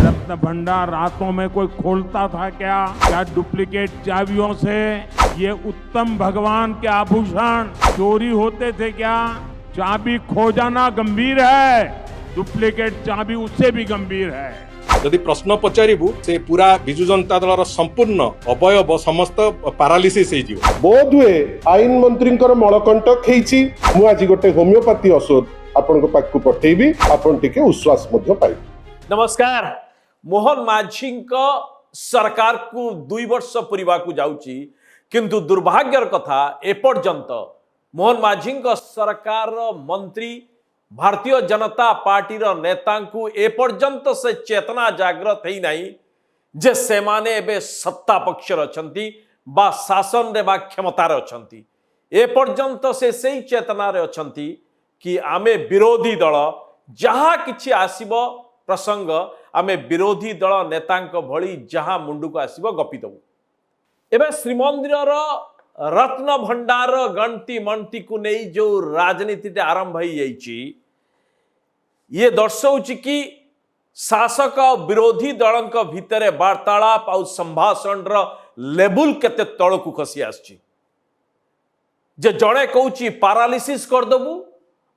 रत्न भंडार रातों में कोई खोलता था क्या डुप्लीकेट चाबियों से ये उत्तम भगवान के आभूषण चोरी होते थे क्या? चाबी खो जाना गंभीर है, डुप्लीकेट चाबी उससे भी गंभीर है। यदि प्रश्न पचारू से पूरा विजु जनता दल संपूर्ण अवयव समस्त पारालिसिस बोध हुए आईन मंत्री मलकंटक मु आज गोटे होमियोपैथी औषध आपण पाखु पठेबी, आपण टिके उश्वास पाइबे। नमस्कार। मोहन माझी सरकार को 2 वर्ष पूरा जाउची, किंतु दुर्भाग्यर कथा एपर्यंत मोहन माझी सरकार मंत्री भारतीय जनता पार्टी नेता को एपर्यंत से चेतना जागृत है नहीं जे से माने एबे सत्ता पक्षर अछंती बा शासन रे बा क्षमतार अछंती। एपर्यंत से सही चेतना रे अछंती कि आमे विरोधी दल जहा किछि आसीबो प्रसंग आमे विरोधी दल नेतांक भली जहा मुंडू को आसीबो गपी दबु। एबे श्रीमंदिर रत्न भंडार गणती मंती को नहीं जो राजनीति आरंभ हो जाइछि, ये दर्शाउछि कि शासक और विरोधी दलंक भितर वार्तालाप और संभाषण लेवल केते तळकु खसी आछि। जे जणे कहूछि पारालिसिस कर दबु,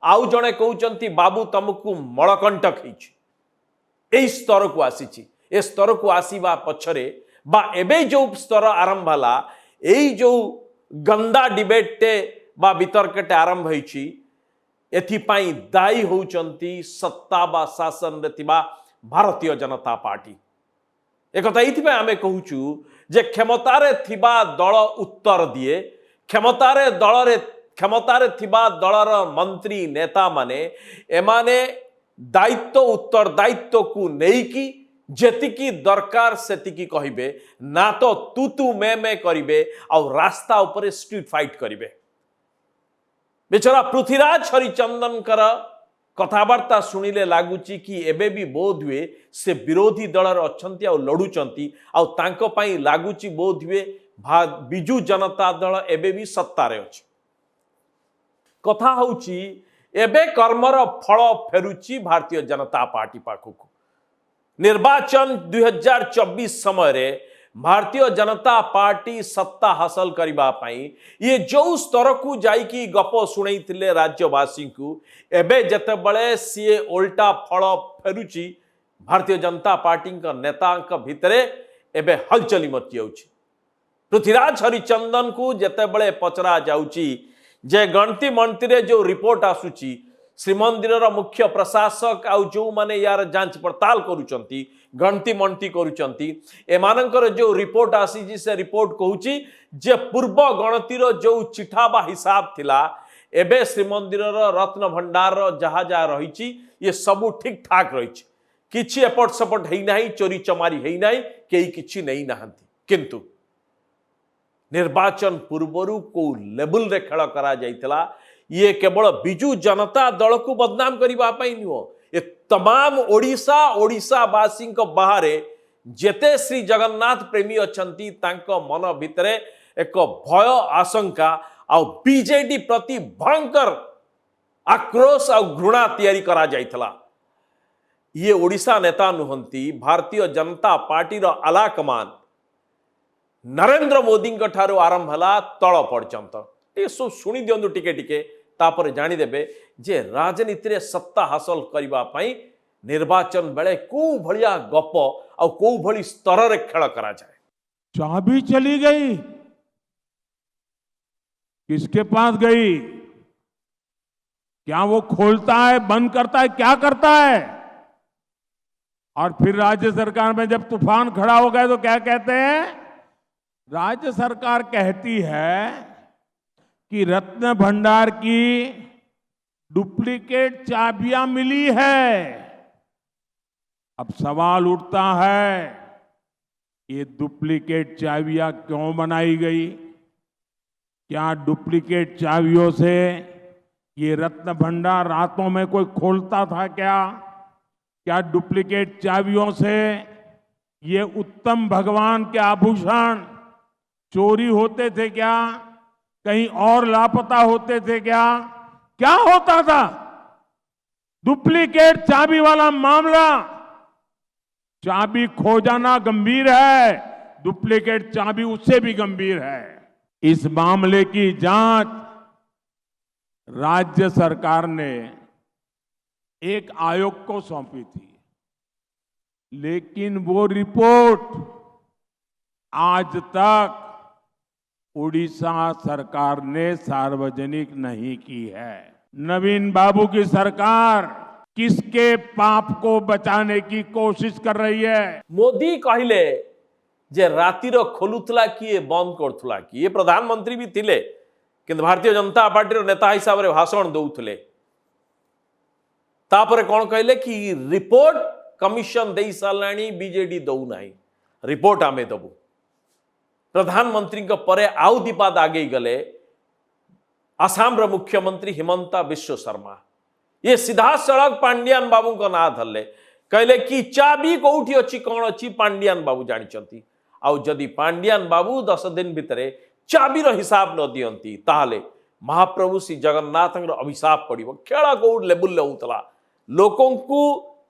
आउ जणे कहउचंती बाबू तुमको मलकंटक हिछि। एई स्तर को आसीछि। ए स्तर को आसीबा पछरे बा एबे जो स्तर आरंभ हला, एई जो गंदा डिबेट बा वितर्कटे आरंभ होइछि, एथिपाई दायी होउचंती सत्ता बा शासन रे थिबा भारतीय जनता पार्टी। एक कथा इथिबे आमे कहूछु जे क्षमतारे थिबा दल उत्तर दिए, क्षमतारे थिबा दलर मंत्री नेता माने एमाने दायित्व उत्तर दायित्व को नेकी जेतिकी दरकार सेतिकी कहिबे, ना तो तू मैं करिबे और रास्ता ऊपर स्ट्रीट फाइट करिबे। बेचारा पृथ्वीराज हरिचंदन कथबार्ता शुणिले लगुच कि एबे भी बोध हुए से विरोधी दलर अच्छंती और लड़ुचंती और तांको पई लगुच बोध हुए बिजु जनता दल एबे भी सत्तारे अछि। कथा होउची एबे कर्मर फल फेरुची भारतीय जनता पार्टी पाखक। निर्वाचन 2024 समय रे भारतीय जनता पार्टी सत्ता हासिल करबा पई ये जो स्तर को जाइकी गप शुणैथिले राज्यवासी को, एबे जतेबळे सीए उल्टा फल फेरुची भारतीय जनता पार्टी नेतांक भितरे एबे हलचली मची जाउची। पृथ्वीराज हरिचंदन को जतेबळे पचरा जाउची जे गणती मंत्री जो रिपोर्ट आसुची, श्रीमंदिर मुख्य प्रशासक आउ जो माने यार जांच पड़ताल करुचंती, गणती मंती करुचंती, एमानकर जो रिपोर्ट आसी से रिपोर्ट कहूची जे पूर्व गणतीर जो चिठा बा हिसाब थिला, एबे श्रीमंदिर रत्न भंडार जहा जहा रही ये सबू ठीक ठाक रही, किछि एपट सपट है नहीं, चोरी चमारी है नहीं, केई किछि नहीं नहांती। किंतु निर्वाचन पूर्वरु को लेवल रे खेल करा जाइतला, ये केवल बिजु जनता दल को बदनाम करबा पई नुह, ये तमाम ओडिशावासी बाहरे जेते श्री जगन्नाथ प्रेमी अछंती तांको मन भितरे एक भय आशंका और बीजेडी प्रति भयंकर आक्रोश और घृणा तैयारी करा जाइतला। ये ओडिशा नेता नुहंती, भारतीय जनता पार्टी रो आला कमान नरेंद्र मोदी ठारो आरंभ हला तल पर्यंत। ये सब शुणी दियंतु टिके टिके, तापर जानी देबे जे राजनीति रे सत्ता हासिल करबा पई निर्वाचन बेले को भलिया गप और को भली स्तर रे खेल करा जाए। चाबी चली गई, किसके पास गई? क्या वो खोलता है, बंद करता है, क्या करता है? और फिर राज्य सरकार में जब तूफान खड़ा हो गया तो क्या कहते हैं? राज्य सरकार कहती है कि रत्न भंडार की डुप्लीकेट चाबियां मिली है। अब सवाल उठता है, ये डुप्लीकेट चाबियां क्यों बनाई गई? क्या डुप्लीकेट चाबियों से ये रत्न भंडार रातों में कोई खोलता था क्या डुप्लीकेट चाबियों से ये उत्तम भगवान के आभूषण चोरी होते थे क्या? कहीं और लापता होते थे क्या होता था? डुप्लीकेट चाबी वाला मामला चाबी खो जाना गंभीर है, डुप्लीकेट चाबी उससे भी गंभीर है। इस मामले की जांच राज्य सरकार ने एक आयोग को सौंपी थी, लेकिन वो रिपोर्ट आज तक उड़ीसा सरकार ने सार्वजनिक नहीं की है। नवीन बाबू की सरकार किसके पाप को बचाने की कोशिश कर रही है? मोदी कहले जे रातिर खोलुतला किए बंद करथुला कि ये प्रधानमंत्री भी थिले, किंतु भारतीय जनता पार्टी नेता हिसाब से भाषण दौले। तापर कौन कहले कि रिपोर्ट कमिशन दे साराणी, बीजेडी दौ नहीं, रिपोर्ट आमे दबु। प्रधानमंत्री परे आउ दीपाद आगे गले आसाम रो मुख्यमंत्री हिमंता विश्व शर्मा, ये सीधा सड़क पांडियान बाबू का ना धरले, कहले कि चाबी कोठी अच्छी कौन अच्छी पांडियान बाबू जानी। आउ जदि पांडियान बाबू 10 दिन भितरे चाबीर हिसाब न दियंती ताहले महाप्रभु श्री जगन्नाथ अभिशाप पड़िबो। खेला कोड लेबुल होतला, लोकों को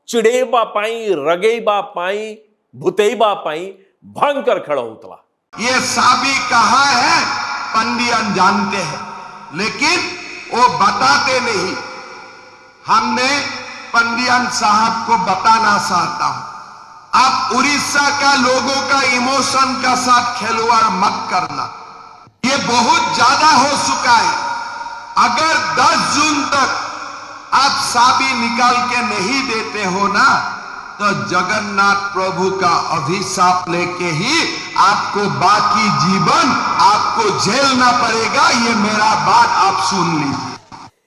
चिड़ेबा पाई, रगेबा पाई, भुतेबा पाई भयंकर खेल होतला। ये साबी कहाँ है पंडियन जानते हैं, लेकिन वो बताते नहीं। हमने पंडियन साहब को बताना चाहता हूं, आप उड़ीसा का लोगों का इमोशन का साथ खिलवाड़ मत करना, ये बहुत ज्यादा हो चुका है। अगर 10 जून तक आप साबी निकाल के नहीं देते हो ना, तो जगन्नाथ प्रभु का अभिशाप लेके ही आपको बाकी जीवन आपको झेलना पड़ेगा। ये मेरा बात आप सुन लीजिए।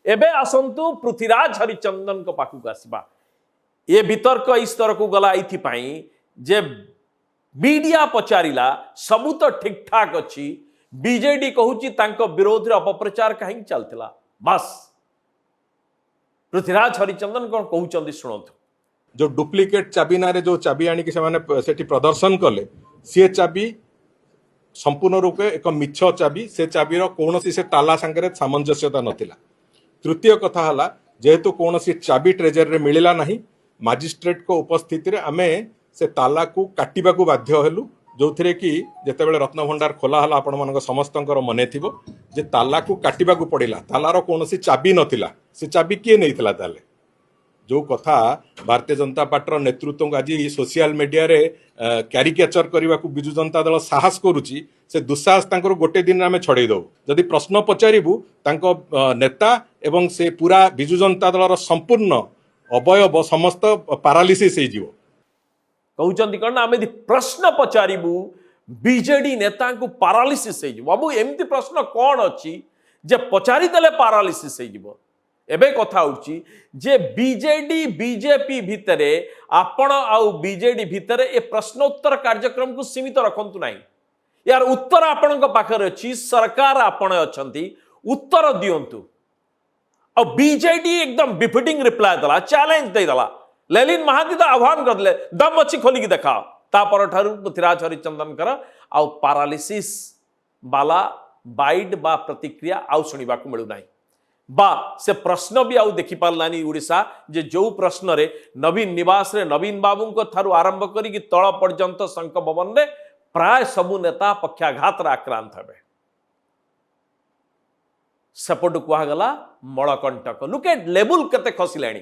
एबे आसंतु पृथ्वीराज हरिचंदन को पाखु आसवा। ये वितर्क इस तरह को गला इथिपाई जे मीडिया पचारिला सबू तो ठीक ठाक अच्छी, बीजेडी कहूची तांको विरोध रे अपप्रचार कहीं चलतिला। बस पृथ्वीराज हरिचंदन कौन कहउचंदी सुनतु। जो डुप्लिकेट चाबी ना जो चाबी आनी कि सेठी प्रदर्शन कले, सी चाबी संपूर्ण रूपे एक मिछ चाबी, से चाबीर कौन से ताला सांगे सामंजस्यता नथिला। तृतीय कथा हला, जेहेतु कौन सी चाबी ट्रेजरी रे मिलिला नहीं, मजिस्ट्रेट को उपस्थिति रे आमे से ताला को काटिबा को बाध्य हेलु, जो थिरे कि जेतेबेले रत्न भंडार खोला हला आपण मानक समस्तंकर मने थिबो जे ताला को काटिबा को पड़िला, तालार कौन सी चाबी नथिला। से चाबी किए नैथिला ताले? जो कथा भारतीय जनता पार्टी नेतृत्व आज सोशल मीडिया रे क्यारिकेचर करने को बिजु जनता दल साहस करुच्ची, से दुस्साहस तांकर गोटे दिन आम छड़े दो। जदि प्रश्न पचारू तांको नेता एवं से पूरा बिजु जनता दल संपूर्ण अवयव समस्त पारालिसिस हो कहउचंदी कण आमे प्रश्न पचारू बीजेडी नेता को पारालिसिस हो। बाबू एमती प्रश्न कौन अच्छी जे पचारि देले पारालिसिस हो? एबे कथा उठी जे बीजेडी बीजेपी भितरे आपण आउ बीजेडी भितरे ए प्रश्नोत्तर कार्यक्रम को सीमित रखंतु नाही। यार उत्तर आपण पाखर अच्छी, सरकार आपण अछंती, उत्तर दियंतु। और बीजेडी एकदम बिफिटिंग रिप्लाई दला, चैलेंज दे दला। ललिन महांती तो आह्वान करदले दम अच्छी खोलिक देखाओ। तापर ठारू पृथ्वीराज हरिचंदन कर आउ पारालिसिस बाला बाइड बा प्रतिक्रिया आउ सुनिबा को मिलु नाही, बा से प्रश्न भी आउ देखि पारलानी उड़ीसा जे जो प्रश्न रे नवीन निवास रे नवीन बाबू को थारु आरंभ करी कि तळ पर्यंत शंख भवन रे प्राय सबु नेता पक्षाघात रे आक्रांत हेबे। सेपट कुआगला मलकंटक। लुक एट लेवल केते खसिलानी।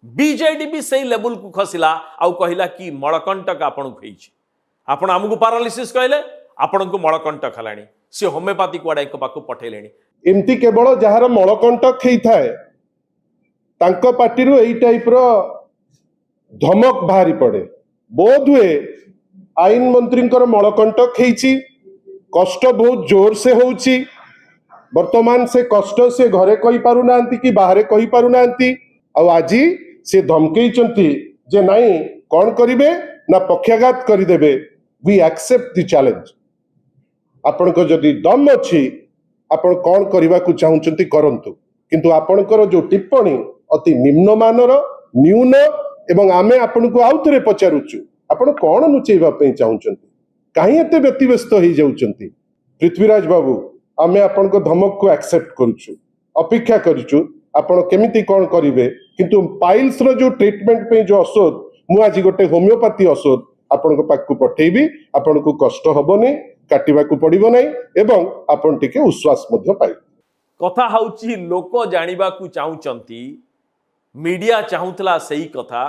बीजेडी भी सही लेवल को खसिला आउ कहिला कि मलकंटक आपण को हेछि, आपण हमकु पैरालिसिस कहले, आपण को मलकंटक हलानी। से होमियोपैथी कुआडा एक पाकु पठेलेनी। एमती केवल जार मलकंटक होता है पार्टी यही टाइप रो धमक बाहरी पड़े। बोध हुए आईन मंत्री मलकंटक होती, कष्ट बहुत जोर से होची। वर्तमान से कष्ट से घरे कही पारु नांती कि बाहरे कही पारु नांती। आज से धमकई जे नहीं कौन करिवे ना पक्षाघात करदेवे। We accept the challenge. आपण को जदि दम अच्छी आपण कौन करने को चाहते करंतु, किंतु आपणकर जो टिप्पणी अति निम्नमानर न्यून एवं आमे आपण को आउ थे पचारुचु आपण कौन लुचेबा चाहते, कहीं एते व्यतिव्यस्त हो जाउचंती। पृथ्वीराज बाबू आमे आपण को धमक को एक्सेप्ट करूछु, अपेक्षा करूछु आपण केमिति कौन करिवे। किंतु पाइल्स रो जो ट्रीटमेंट पे जो औषध मु आज गोटे होमियोपैथी औषध ଆପଣଙ୍କ ପାଖକୁ ପଠେଇବି। ଆପଣଙ୍କୁ କଷ୍ଟ ହବନି, କାଟିବାକୁ ପଡିବ ନାହିଁ ଏବଂ ଆପଣ ଟିକେ ଉଶ୍ୱାସ ମଧ୍ୟ ପାଇବେ। କଥା ହଉଛି ଲୋକ ଜାଣିବାକୁ ଚାହୁଁଛନ୍ତି, मीडिया चाहूला सही कथा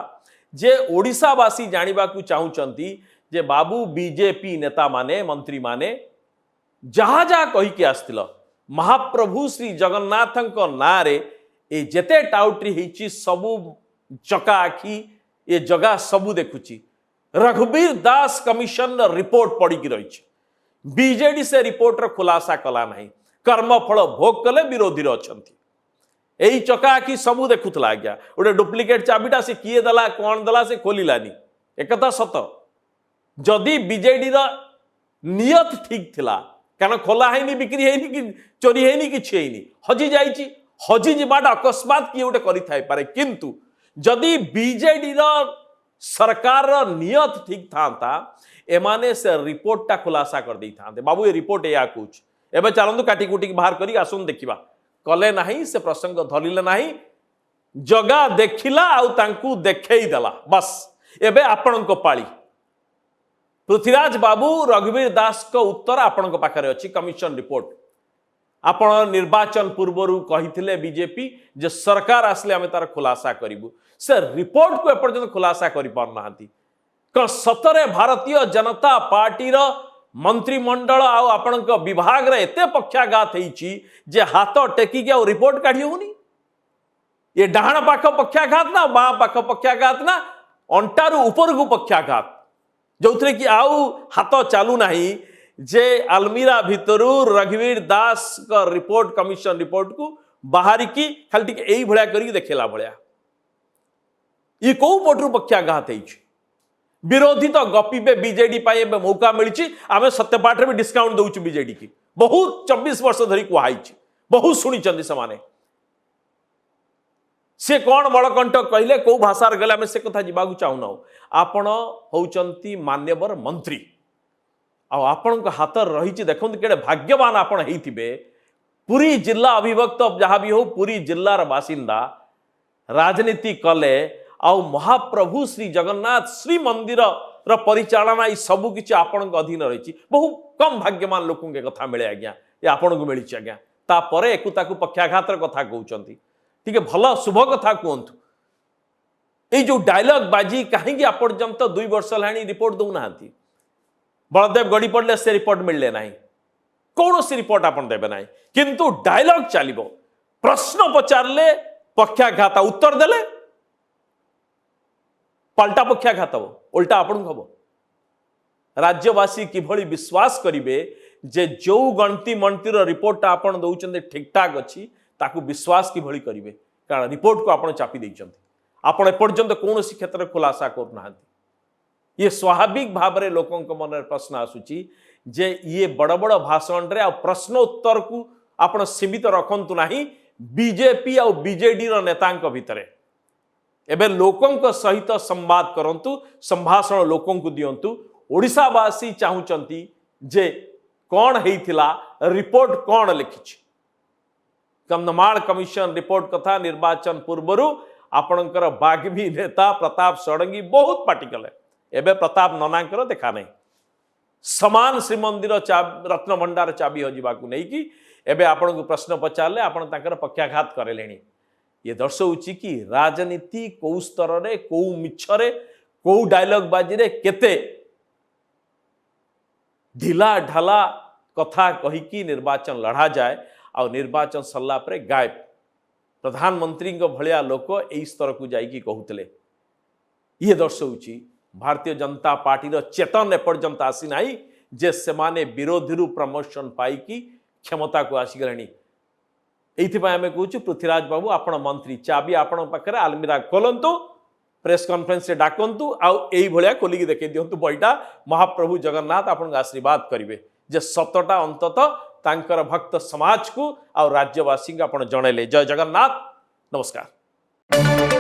जे ओडिशावासी जानिबाकू चाहूचंती जे बाबू बीजेपी नेता माने मंत्री माने जहा जहा कही के आस्तिल महाप्रभु श्री जगन्नाथंक नारे ए जेते टाउट्री हेची सबू चका आखी ये जगह सबू देखुची। रघुवीर दास कमिशन रिपोर्ट पड़ी की रही बीजेडी से रिपोर्टर खुलासा कला नहीं, कर्मफल भोग कले विरोधी अछंती। यही चका आखि सबू देखुला आज्ञा गोटे डुप्लिकेट चाबिटा से किए देला कौन देला से खोलिलानी एकथा सत। जदि बीजेडी नियत ठीक थिला कारण खोला हैनी बिक्री हैनी कि चोरी हैनी किछि हैनी हजि जाइछि हजि जिबाटा अकस्मात किए गोटे करि थाइ पारे किंतु जदि बीजेडी सरकार नियत ठीक था एमाने से रिपोर्टटा खुलासा कर दै थांते। बाबू ये रिपोर्ट या कुछ एबे चलंतु काटी कुटी बाहर करी आसुन देखिबा कले नहीं से प्रसंग धरिले नहीं जगा देखिला आउ तांकू देखई देला बस। एबे आपणको पाली पृथ्वीराज बाबू रघुवीर दास को उत्तर आपणको पाखरे अछि कमिशन रिपोर्ट। आपण निर्वाचन पूर्वरु कहिथिले बीजेपी जे सरकार आसले हमें तार खुलासा करिवु से रिपोर्ट को एपर्यंत खुलासा करि पारनाहांती। क सतरे भारतीय जनता पार्टी रो मंत्रिमंडल आउ आपणक विभाग रे एते पक्षाघात हेछि जे हाथ टेकी के रिपोर्ट काढी होनी। ये डाहण पाख पक्षाघात ना बा पाख पक्षाघात ना अंटारु ऊपर को पक्षाघात जो थे कि आउ हाथ चालू नहीं जे अलमीरा भितरु रघुवीर दास का रिपोर्ट कमिशन रिपोर्ट को बाहर की खाली टिके एई भळिया करी देखेला भळिया ये को पटरु पक्षाघात हेछि। विरोधी तो गपीबे बीजेडी पाए मौका मिली आम सत्यपाठ भी डिस्काउंट दौचु बीजेडी की बहुत 24 वर्ष धरी कहुई बहुत शुणी से सी कौन बड़कंठ कहले कौ भाषा गले आम से कथा जावाक चाहूना। आपण होउचंती मान्यवर मंत्री आपण हाथ रही देखो केड़े भाग्यवान आपण होइथिबे। पुरी जिला अभिभक्त जहाँ भी हो पुरी जिलार बासिंदा राजनीति कले आउ महाप्रभु श्री जगन्नाथ श्री मंदिर परिचालना ये सबू किसी आपण अधीन रही बहु कम भाग्यमान लोक कथा मिले आज्ञा ये आपण को मिली आज्ञा तापर एक पक्षाघात कथा कहते टी भल शुभ कथा कहतु। ये जो डायलॉग बाजी कहीं आपर्यंत 2 वर्ष है रिपोर्ट दौना बलदेव गड़ी पड़े से रिपोर्ट मिलले ना कौन सी रिपोर्ट आप देवे ना किंतु डायलॉग चलो प्रश्न पचारे पक्षाघात उत्तर देले पलटा पक्षाघात हम उल्टा आपण हम। राज्यवासी किभली विश्वास करिवे जे जो गणती मंत्री रिपोर्ट आपण दौचंदे ठीक ठाक अच्छी ताकू विश्वास किभली करिवे कारण रिपोर्ट को आपण चापी दैचंते आपण एपर्यंत कौन सी क्षेत्र खुलासा करना। ये स्वाभाविक भाव में लोकों मन प्रश्न आसूची जे ये बड़ बड़ भाषण रे आ प्रश्न उत्तर को आपण सीमित रखंतु नाही बीजेपी आ बीजेडी रो नेतांक भितरे एबे लोकों सहित संवाद करंतु संभाषण लोकों को दियंतु। ओडिशावासी चाहूचंती जे कौन हेइथिला रिपोर्ट कौन लिखिछि कंधमाल कमिशन रिपोर्ट कथा निर्वाचन पूर्वरु आपणकर बाग्मी नेता प्रताप षडंगी बहुत पार्टी कले एबे प्रताप ननांकर देखा नहीं समान श्रीमंदिर रत्न भंडार चाबी हजिबाकू नहीं कि एबे आपण को प्रश्न पचारे आपण तांकर पक्षाघात करेलेनी। ये दर्शाऊँ कि राजनीति कौ स्तर रे कौ मिछरे कौ डायलॉग बाजी रे केते ढिला ढाला कथा कहीकि निर्वाचन लड़ा जाए आ निर्वाचन सरला परे गायब प्रधानमंत्री भलिया लोक यही स्तर को जाइकी कहूतले। ये दर्शाऊँ भारतीय जनता पार्टी चेतन एपर्यंत आसी नाही जे सेमाने विरोधी प्रमोशन पाई क्षमता को आसीगले। एइथिपाई आमे कहूँ पृथ्वीराज बाबू आपण मंत्री चाबी आपण पाखरे आलमीरा खोलंतु प्रेस कॉन्फ्रेंस से डाकंतु आउ एई भलिया खोलिकी देखै दियंतु बईटा महाप्रभु जगन्नाथ आपण आशीर्वाद करिवे जे सतटा अंततः तांकर भक्त समाज को आ राज्यवासी आपण जणैले। जय जगन्नाथ नमस्कार।